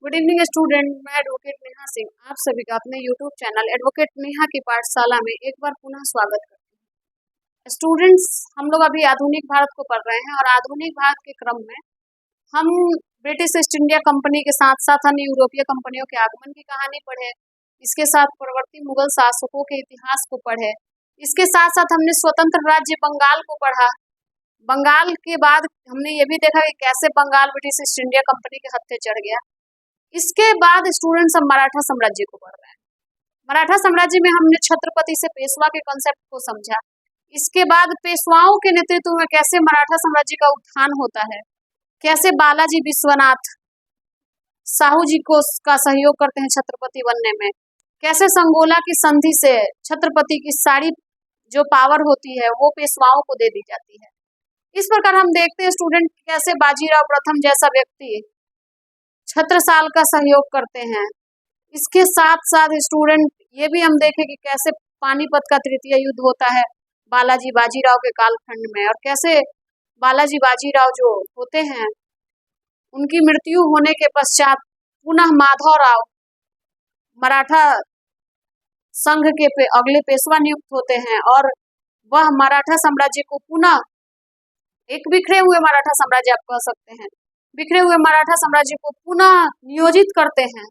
Good evening student. मैं advocate Neha Singh आप सभी का अपने यूट्यूब चैनल एडवोकेट नेहा की पाठशाला में एक बार पुनः स्वागत करती हूँ। स्टूडेंट्स, हम लोग अभी आधुनिक भारत को पढ़ रहे हैं और आधुनिक भारत के क्रम में हम ब्रिटिश ईस्ट इंडिया कंपनी के साथ साथ अन्य यूरोपीय कंपनियों के आगमन की कहानी पढ़े, इसके साथ प्रवर्ती मुगल शासकों के इतिहास को पढ़े, इसके साथ साथ हमने स्वतंत्र राज्य बंगाल को पढ़ा। बंगाल के बाद हमने ये भी देखा कि कैसे Bengal British East India Company के हत्थे चढ़ गया। इसके बाद स्टूडेंट्स हम मराठा साम्राज्य को पढ़ रहे हैं। मराठा साम्राज्य में हमने छत्रपति से पेशवा के कॉन्सेप्ट को समझा। इसके बाद पेशवाओं के नेतृत्व में कैसे मराठा साम्राज्य का उत्थान होता है, कैसे बालाजी विश्वनाथ साहू जी को का सहयोग करते हैं छत्रपति बनने में, कैसे संगोला की संधि से छत्रपति की सारी जो पावर होती है वो पेशवाओं को दे दी जाती है। इस प्रकार हम देखते हैं स्टूडेंट कैसे बाजीराव प्रथम जैसा व्यक्ति छत्रसाल का सहयोग करते हैं। इसके साथ साथ स्टूडेंट ये भी हम देखें कि कैसे पानीपत का तृतीय युद्ध होता है बालाजी बाजीराव के कालखंड में, और कैसे बालाजी बाजीराव जो होते हैं उनकी मृत्यु होने के पश्चात पुनः माधवराव मराठा संघ के अगले पेशवा नियुक्त होते हैं और वह मराठा साम्राज्य को पुनः एक बिखरे हुए मराठा साम्राज्य आप कह सकते हैं, बिखरे हुए मराठा साम्राज्य को पुनः नियोजित करते हैं।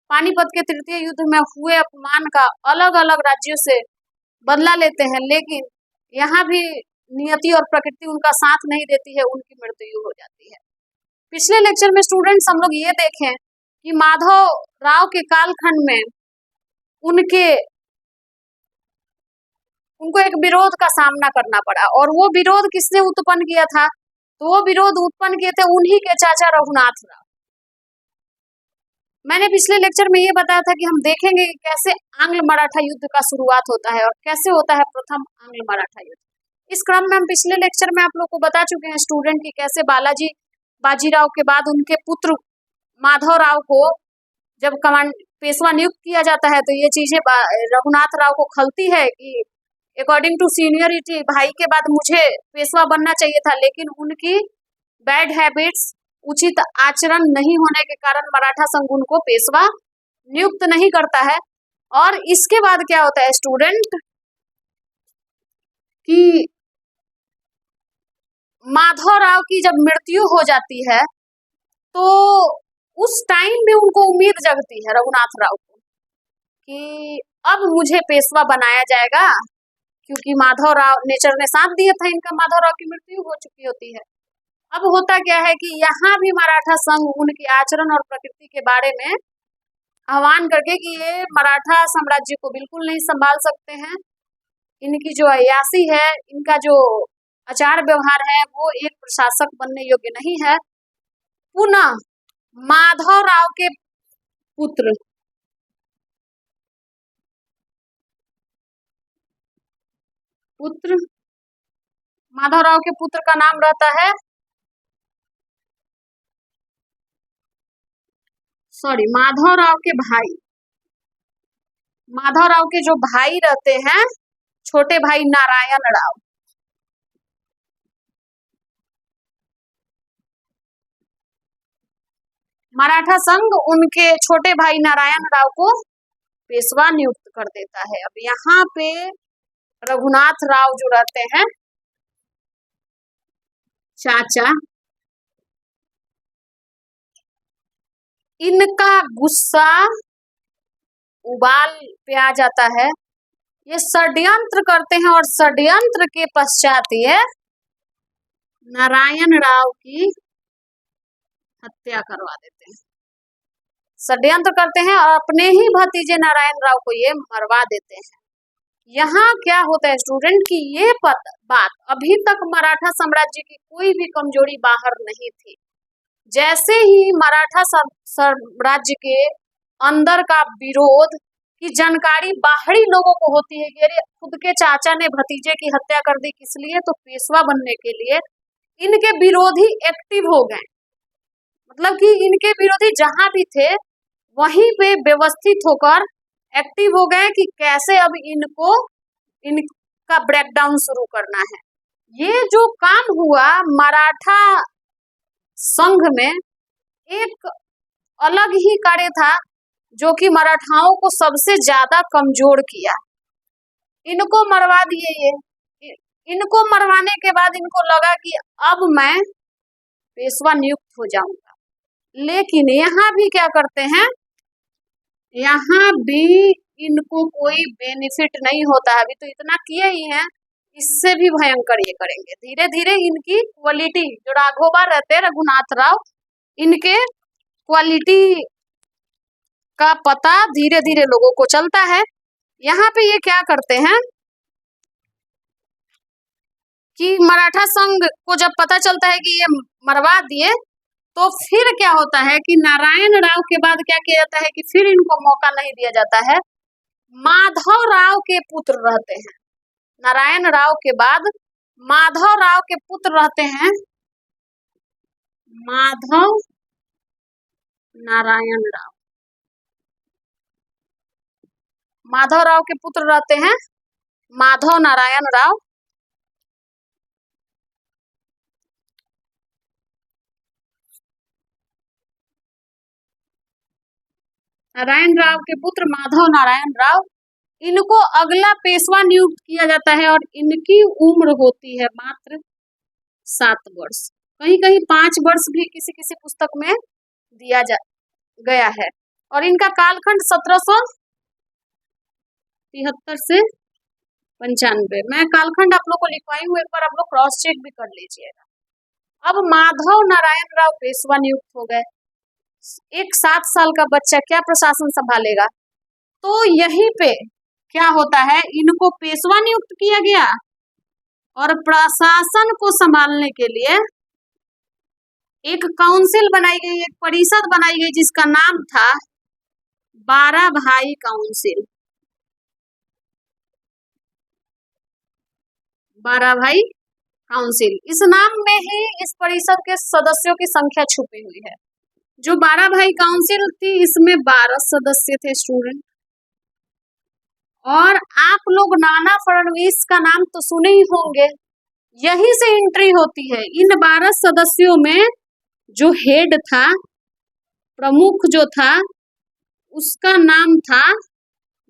पानीपत के तृतीय युद्ध में हुए अपमान का अलग अलग राज्यों से बदला लेते हैं, लेकिन यहाँ भी नियति और प्रकृति उनका साथ नहीं देती है, उनकी मृत्यु हो जाती है। पिछले लेक्चर में स्टूडेंट्स हम लोग ये देखें कि माधव राव के कालखंड में उनको एक विरोध का सामना करना पड़ा, और वो विरोध किसने उत्पन्न किया था? तो वो विरोध उत्पन्न किए थे उन्हीं के चाचा रघुनाथ राव। मैंने पिछले लेक्चर में ये बताया था कि हम देखेंगे कि कैसे आंग्ल मराठा युद्ध का शुरुआत होता है और कैसे होता है प्रथम आंग्ल मराठा युद्ध। इस क्रम में हम पिछले लेक्चर में आप लोग को बता चुके हैं स्टूडेंट की कैसे बालाजी बाजीराव के बाद उनके पुत्र माधव राव को जब कमांड पेशवा नियुक्त किया जाता है तो ये चीजें रघुनाथ राव को खलती है कि अकॉर्डिंग टू सीनियरिटी भाई के बाद मुझे पेशवा बनना चाहिए था, लेकिन उनकी बैड हैबिट्स उचित आचरण नहीं होने के कारण मराठा संघ उनको पेशवा नियुक्त नहीं करता है। और इसके बाद क्या होता है स्टूडेंट कि माधवराव की जब मृत्यु हो जाती है तो उस टाइम भी उनको उम्मीद जगती है रघुनाथ राव को कि अब मुझे पेशवा बनाया जाएगा, क्योंकि माधवराव नेचर ने साथ दिया था इनका, माधवराव की मृत्यु हो चुकी होती है। अब होता क्या है कि यहाँ भी मराठा संघ उनके आचरण और प्रकृति के बारे में आह्वान करके कि ये मराठा साम्राज्य को बिल्कुल नहीं संभाल सकते हैं, इनकी जो अयासी है, इनका जो आचार व्यवहार है वो एक प्रशासक बनने योग्य नहीं है। पुनः माधवराव के पुत्र माधवराव के पुत्र का नाम रहता है माधवराव के जो भाई रहते हैं छोटे भाई नारायण राव। मराठा संघ उनके छोटे भाई नारायण राव को पेशवा नियुक्त कर देता है। अब यहाँ पे रघुनाथ राव जो रहते हैं चाचा, इनका गुस्सा उबाल पे आ जाता है, ये षड्यंत्र करते हैं और षड्यंत्र के पश्चात ये नारायण राव की हत्या करवा देते हैं। षड्यंत्र करते हैं और अपने ही भतीजे नारायण राव को ये मरवा देते हैं। यहाँ क्या होता है स्टूडेंट कि ये बात अभी तक मराठा साम्राज्य की कोई भी कमजोरी बाहर नहीं थी। जैसे ही मराठा साम्राज्य के अंदर का विरोध की जानकारी बाहरी लोगों को होती है कि अरे खुद के चाचा ने भतीजे की हत्या कर दी, किस लिए? तो पेशवा बनने के लिए इनके विरोधी एक्टिव हो गए। मतलब कि इनके विरोधी जहां भी थे वहीं पे व्यवस्थित होकर एक्टिव हो गए कि कैसे अब इनका ब्रेकडाउन शुरू करना है। ये जो काम हुआ मराठा संघ में एक अलग ही कार्य था जो कि मराठाओं को सबसे ज्यादा कमजोर किया। इनको मरवा दिए इनको मरवाने के बाद इनको लगा कि अब मैं पेशवा नियुक्त हो जाऊंगा। लेकिन यहाँ भी क्या करते हैं, यहाँ भी इनको कोई बेनिफिट नहीं होता है। अभी तो इतना किए ही हैं, इससे भी भयंकर ये करेंगे। धीरे धीरे इनकी क्वालिटी, जो राघोबा रहते हैं रघुनाथ राव, इनके क्वालिटी का पता धीरे धीरे लोगों को चलता है। यहाँ पे ये क्या करते हैं कि मराठा संघ को जब पता चलता है कि ये मरवा दिए, तो फिर क्या होता है कि नारायण राव के बाद क्या किया जाता है कि फिर इनको मौका नहीं दिया जाता है। माधव राव के पुत्र रहते हैं, नारायण राव के बाद माधव राव के पुत्र रहते हैं, माधव नारायण राव। माधव राव के पुत्र रहते हैं माधव नारायण राव। नारायण राव के पुत्र माधव नारायण राव, इनको अगला पेशवा नियुक्त किया जाता है और इनकी उम्र होती है मात्र 7 वर्ष। कहीं कहीं 5 वर्ष भी किसी किसी पुस्तक में दिया गया है। और इनका कालखंड 1773 से 95। मैं कालखंड आप लोग को लिखवाई हूँ, एक बार आप लोग क्रॉस चेक भी कर लीजिएगा। अब माधव नारायण राव पेशवा नियुक्त हो गए। एक 7 साल का बच्चा क्या प्रशासन संभालेगा? तो यहीं पे क्या होता है, इनको पेशवा नियुक्त किया गया और प्रशासन को संभालने के लिए एक काउंसिल बनाई गई, एक परिषद बनाई गई, जिसका नाम था 12 भाई काउंसिल। 12 भाई काउंसिल, इस नाम में ही इस परिषद के सदस्यों की संख्या छुपी हुई है। जो 12 भाई काउंसिल थी, इसमें 12 सदस्य थे स्टूडेंट। और आप लोग नाना फडणवीस का नाम तो सुने ही होंगे, यहीं से एंट्री होती है। इन 12 सदस्यों में जो हेड था, प्रमुख जो था, उसका नाम था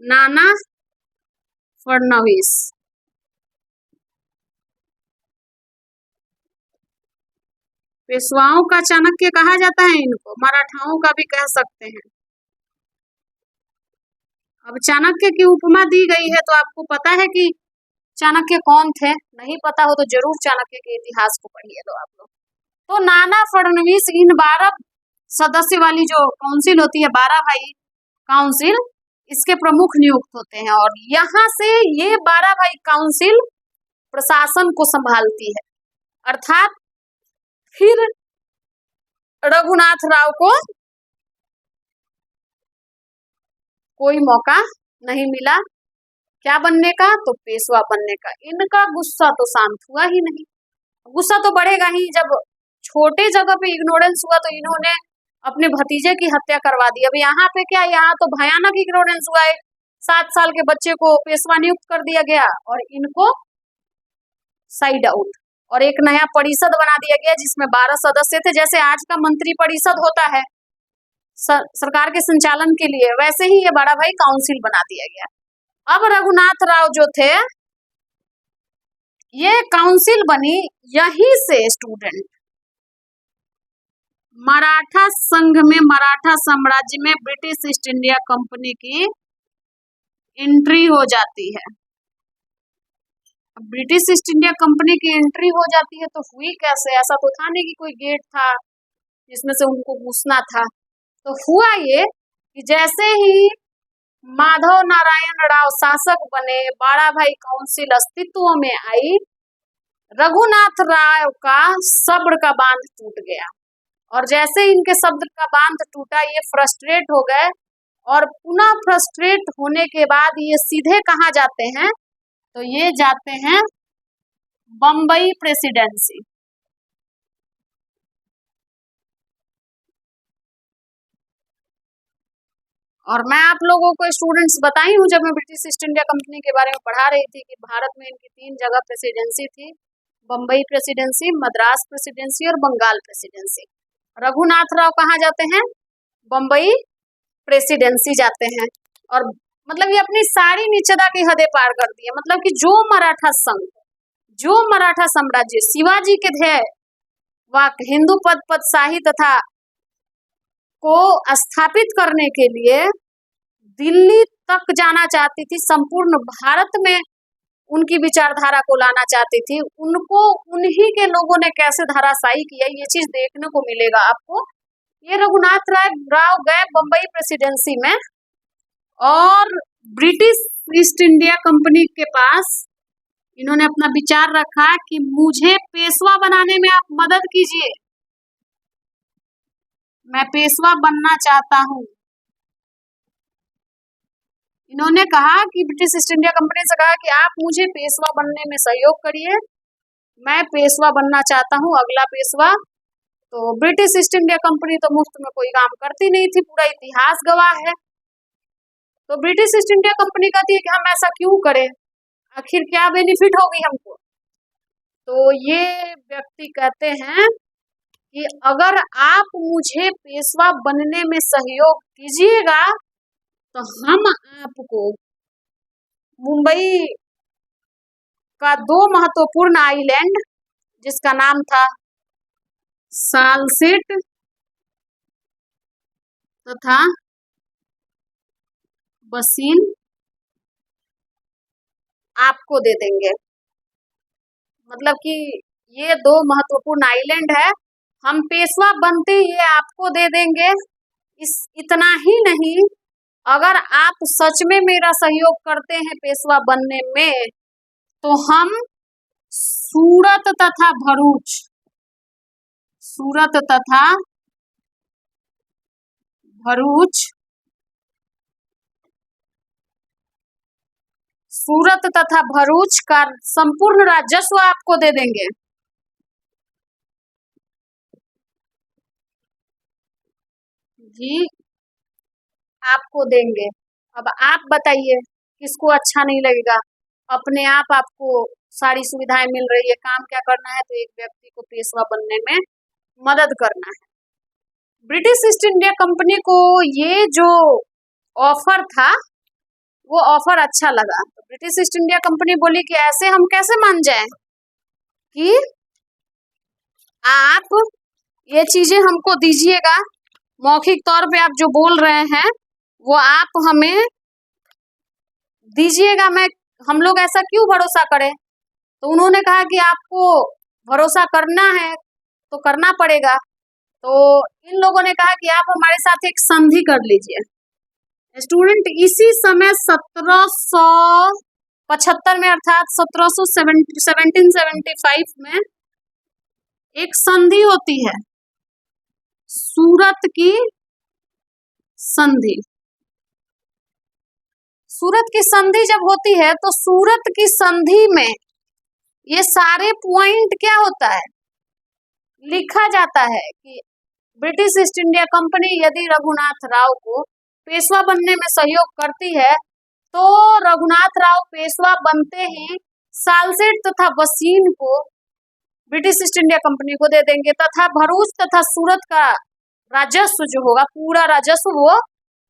नाना फडणवीस। पेशवाओं का चाणक्य कहा जाता है इनको, मराठाओं का भी कह सकते हैं। अब चाणक्य की उपमा दी गई है, तो आपको पता है कि चाणक्य कौन थे? नहीं पता हो तो जरूर चाणक्य के इतिहास को पढ़िए लो आप लोग। तो नाना फडणवीस इन 12 सदस्य वाली जो काउंसिल होती है, 12 भाई काउंसिल, इसके प्रमुख नियुक्त होते हैं। और यहाँ से ये 12 भाई काउंसिल प्रशासन को संभालती है। अर्थात फिर रघुनाथ राव को कोई मौका नहीं मिला क्या बनने का, तो पेशवा बनने का। इनका गुस्सा तो शांत हुआ ही नहीं, गुस्सा तो बढ़ेगा ही। जब छोटे जगह पे इग्नोरेंस हुआ तो इन्होंने अपने भतीजे की हत्या करवा दी। अब यहाँ पे क्या, यहाँ तो भयानक इग्नोरेंस हुआ है। 7 साल के बच्चे को पेशवा नियुक्त कर दिया गया और इनको साइड आउट, और एक नया परिषद बना दिया गया जिसमें 12 सदस्य थे। जैसे आज का मंत्री परिषद होता है सरकार के संचालन के लिए, वैसे ही ये 12 भाई काउंसिल बना दिया गया। अब रघुनाथ राव जो थे, ये काउंसिल बनी यहीं से स्टूडेंट मराठा संघ में, मराठा साम्राज्य में ब्रिटिश ईस्ट इंडिया कंपनी की एंट्री हो जाती है। अब ब्रिटिश ईस्ट इंडिया कंपनी की एंट्री हो जाती है तो हुई कैसे? ऐसा तो था नहीं कि कोई गेट था जिसमें से उनको घुसना था। तो हुआ ये कि जैसे ही माधव नारायण राव शासक बने, 12 भाई काउंसिल अस्तित्व में आई, रघुनाथ राव का सब्र का बांध टूट गया। और जैसे इनके सब्र का बांध टूटा, ये फ्रस्ट्रेट हो गए। और पुनः फ्रस्ट्रेट होने के बाद ये सीधे कहाँ जाते हैं, तो ये जाते हैं बम्बई प्रेसिडेंसी। और मैं आप लोगों को स्टूडेंट्स बताई हूँ, जब मैं ब्रिटिश ईस्ट इंडिया कंपनी के बारे में पढ़ा रही थी, कि भारत में इनकी 3 जगह प्रेसिडेंसी थी, बम्बई प्रेसिडेंसी, मद्रास प्रेसिडेंसी और बंगाल प्रेसिडेंसी। रघुनाथ राव कहाँ जाते हैं? बम्बई प्रेसिडेंसी जाते हैं। और मतलब ये अपनी सारी निचता की हदें पार कर दी है। मतलब कि जो मराठा संघ, जो मराठा साम्राज्य शिवाजी के ध्येय व हिंदू पदशाही तथा को स्थापित करने के लिए दिल्ली तक जाना चाहती थी, संपूर्ण भारत में उनकी विचारधारा को लाना चाहती थी, उनको उन्हीं के लोगों ने कैसे धराशायी किया, ये चीज देखने को मिलेगा आपको। ये रघुनाथ राव गए बम्बई प्रेसिडेंसी में और ब्रिटिश ईस्ट इंडिया कंपनी के पास इन्होंने अपना विचार रखा कि मुझे पेशवा बनाने में आप मदद कीजिए, मैं पेशवा बनना चाहता हूं। इन्होंने कहा कि ब्रिटिश ईस्ट इंडिया कंपनी से कहा कि आप मुझे पेशवा बनने में सहयोग करिए, मैं पेशवा बनना चाहता हूं, अगला पेशवा। तो ब्रिटिश ईस्ट इंडिया कंपनी तो मुफ्त में कोई काम करती नहीं थी, पूरा इतिहास गवाह है। तो ब्रिटिश ईस्ट इंडिया कंपनी कहती है कि हम ऐसा क्यों करें, आखिर क्या बेनिफिट होगी हमको। तो ये व्यक्ति कहते हैं कि अगर आप मुझे पेशवा बनने में सहयोग कीजिएगा तो हम आपको मुंबई का 2 महत्वपूर्ण आइलैंड, जिसका नाम था सालसेट तथा बसीन, आपको दे देंगे। मतलब कि ये 2 महत्वपूर्ण आइलैंड है, हम पेशवा बनते ये आपको दे देंगे। इतना ही नहीं, अगर आप सच में मेरा सहयोग करते हैं पेशवा बनने में तो हम सूरत तथा भरूच, सूरत तथा भरूच, सूरत तथा भरूच का संपूर्ण राजस्व आपको दे देंगे। जी आपको देंगे। अब आप बताइए किसको अच्छा नहीं लगेगा। अपने आप आपको सारी सुविधाएं मिल रही है, काम क्या करना है, तो एक व्यक्ति को पेशवा बनने में मदद करना है। ब्रिटिश ईस्ट इंडिया कंपनी को ये जो ऑफर था वो ऑफर अच्छा लगा। तो ब्रिटिश ईस्ट इंडिया कंपनी बोली कि ऐसे हम कैसे मान जाएं कि आप ये चीजें हमको दीजिएगा, मौखिक तौर पे आप जो बोल रहे हैं वो आप हमें दीजिएगा, हम लोग ऐसा क्यों भरोसा करें। तो उन्होंने कहा कि आपको भरोसा करना है तो करना पड़ेगा। तो इन लोगों ने कहा कि आप हमारे साथ एक संधि कर लीजिए। स्टूडेंट, इसी समय 1775 में अर्थात 1775 में एक संधि होती है, सूरत की संधि। सूरत की संधि जब होती है तो सूरत की संधि में ये सारे पॉइंट क्या होता है, लिखा जाता है कि ब्रिटिश ईस्ट इंडिया कंपनी यदि रघुनाथ राव को पेशवा बनने में सहयोग करती है तो रघुनाथ राव पेशवा बनते ही सालसेट तथा बसीन को ब्रिटिश ईस्ट इंडिया कंपनी को दे देंगे, तथा भरूच तथा सूरत का राजस्व जो होगा, पूरा राजस्व वो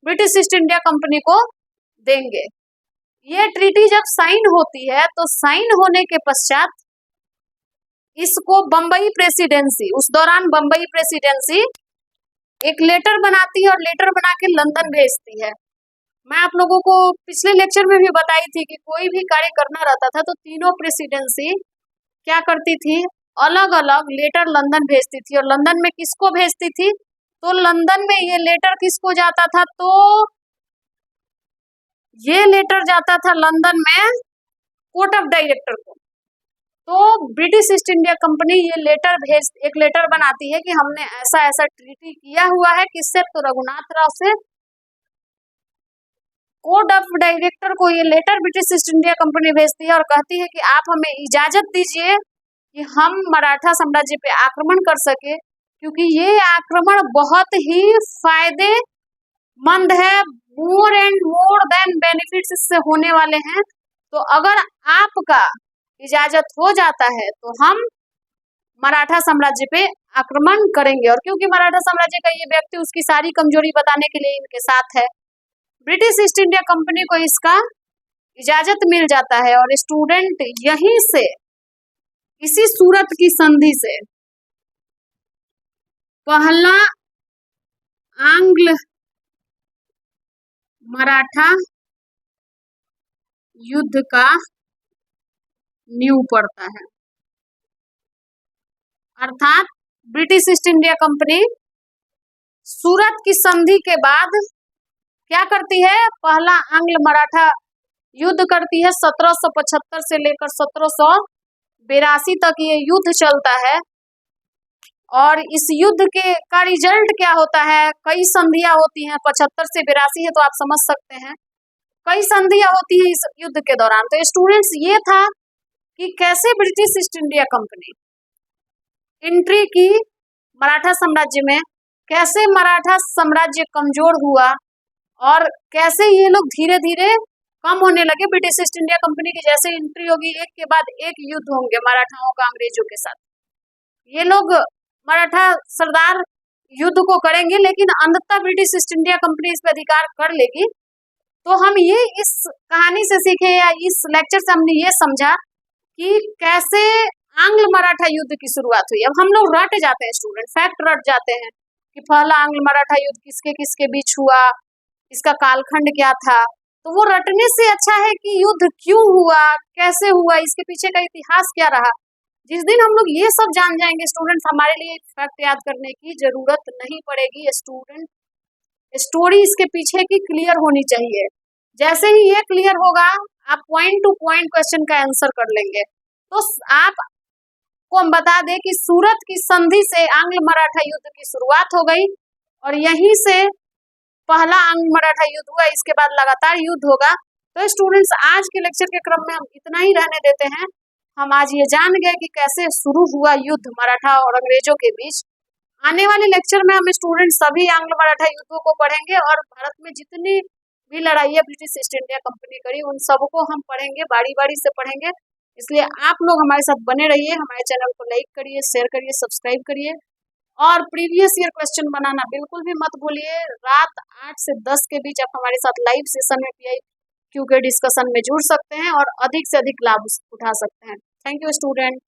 ब्रिटिश ईस्ट इंडिया कंपनी को देंगे। ये ट्रीटी जब साइन होती है तो साइन होने के पश्चात इसको बम्बई प्रेसिडेंसी, उस दौरान बम्बई प्रेसिडेंसी एक लेटर बनाती है और लेटर बना के लंदन भेजती है। मैं आप लोगों को पिछले लेक्चर में भी बताई थी कि कोई भी कार्य करना रहता था तो तीनों प्रेसिडेंसी क्या करती थी, अलग अलग लेटर लंदन भेजती थी। और लंदन में किसको भेजती थी, तो लंदन में ये लेटर किसको जाता था, तो ये लेटर जाता था लंदन में कोर्ट ऑफ डायरेक्टर को। तो ब्रिटिश ईस्ट इंडिया कंपनी ये एक लेटर बनाती है कि हमने ऐसा ऐसा ट्रीटी किया हुआ है, किससे, तो रघुनाथ राव से। कोर्ट ऑफ डायरेक्टर को ये letter British East India Company भेजती है और कहती है कि आप हमें इजाजत दीजिए कि हम मराठा साम्राज्य पे आक्रमण कर सके, क्योंकि ये आक्रमण बहुत ही फायदेमंद है, more and more than benefits इससे होने वाले हैं। तो अगर आपका इजाजत हो जाता है तो हम मराठा साम्राज्य पे आक्रमण करेंगे। और क्योंकि मराठा साम्राज्य का ये व्यक्ति उसकी सारी कमजोरी बताने के लिए इनके साथ है, ब्रिटिश ईस्ट इंडिया कंपनी को इसका इजाजत मिल जाता है। और स्टूडेंट यहीं से, इसी सूरत की संधि से पहला आंग्ल मराठा युद्ध का नींव पड़ता है। अर्थात ब्रिटिश ईस्ट इंडिया कंपनी सूरत की संधि के बाद क्या करती है, पहला आंग्ल मराठा युद्ध करती है। 1775 से लेकर 1782 तक ये युद्ध चलता है। और इस युद्ध के का रिजल्ट क्या होता है, कई संधियां होती हैं। 75 से 82 है तो आप समझ सकते हैं, कई संधियां होती हैं इस युद्ध के दौरान। तो स्टूडेंट्स ये था कि कैसे British East India company entry की मराठा साम्राज्य में, कैसे मराठा साम्राज्य कमजोर हुआ और कैसे ये लोग धीरे धीरे कम होने लगे। ब्रिटिश ईस्ट इंडिया कंपनी की जैसे एंट्री होगी, एक के बाद एक युद्ध होंगे मराठाओं का अंग्रेजों के साथ। ये लोग मराठा सरदार युद्ध को करेंगे, लेकिन अंततः ब्रिटिश ईस्ट इंडिया कंपनी इस पर अधिकार कर लेगी। तो हम ये इस कहानी से सीखे या इस लेक्चर से हमने ये समझा कि कैसे आंग्ल मराठा युद्ध की शुरुआत हुई। अब हम लोग रट जाते हैं स्टूडेंट, फैक्ट रट जाते हैं कि पहला आंग्ल मराठा युद्ध किसके किसके बीच हुआ, इसका कालखंड क्या था। तो वो रटने से अच्छा है कि युद्ध क्यों हुआ, कैसे हुआ, इसके पीछे का इतिहास क्या रहा। जिस दिन हम लोग ये सब जान जाएंगे स्टूडेंट्स, हमारे लिए फैक्ट याद करने की जरूरत नहीं पड़ेगी। स्टूडेंट स्टोरी इसके पीछे की क्लियर होनी चाहिए। जैसे ही ये क्लियर होगा, आप पॉइंट टू पॉइंट क्वेश्चन का आंसर कर लेंगे। तो आप को हम बता दें कि सूरत की संधि से आंग्ल मराठा युद्ध की शुरुआत हो गई और यहीं से पहला आंग्ल मराठा युद्ध हुआ। इसके बाद लगातार युद्ध होगा। तो स्टूडेंट्स, आज के लेक्चर के क्रम में हम इतना ही रहने देते हैं। हम आज ये जान गए कि कैसे शुरू हुआ युद्ध मराठा और अंग्रेजों के बीच। आने वाले लेक्चर में हम स्टूडेंट सभी आंग्ल मराठा युद्धों को पढ़ेंगे और भारत में जितनी भी लड़ाइयाँ ब्रिटिश ईस्ट इंडिया कंपनी करी उन सबको हम पढ़ेंगे, बारी बारी से पढ़ेंगे। इसलिए आप लोग हमारे साथ बने रहिए, हमारे चैनल को लाइक करिए, शेयर करिए, सब्सक्राइब करिए और प्रीवियस ईयर क्वेश्चन बनाना बिल्कुल भी मत भूलिए। रात 8 से 10 के बीच आप हमारे साथ लाइव सेशन में PIQ के डिस्कशन में जुड़ सकते हैं और अधिक से अधिक लाभ उठा सकते हैं। Thank you student.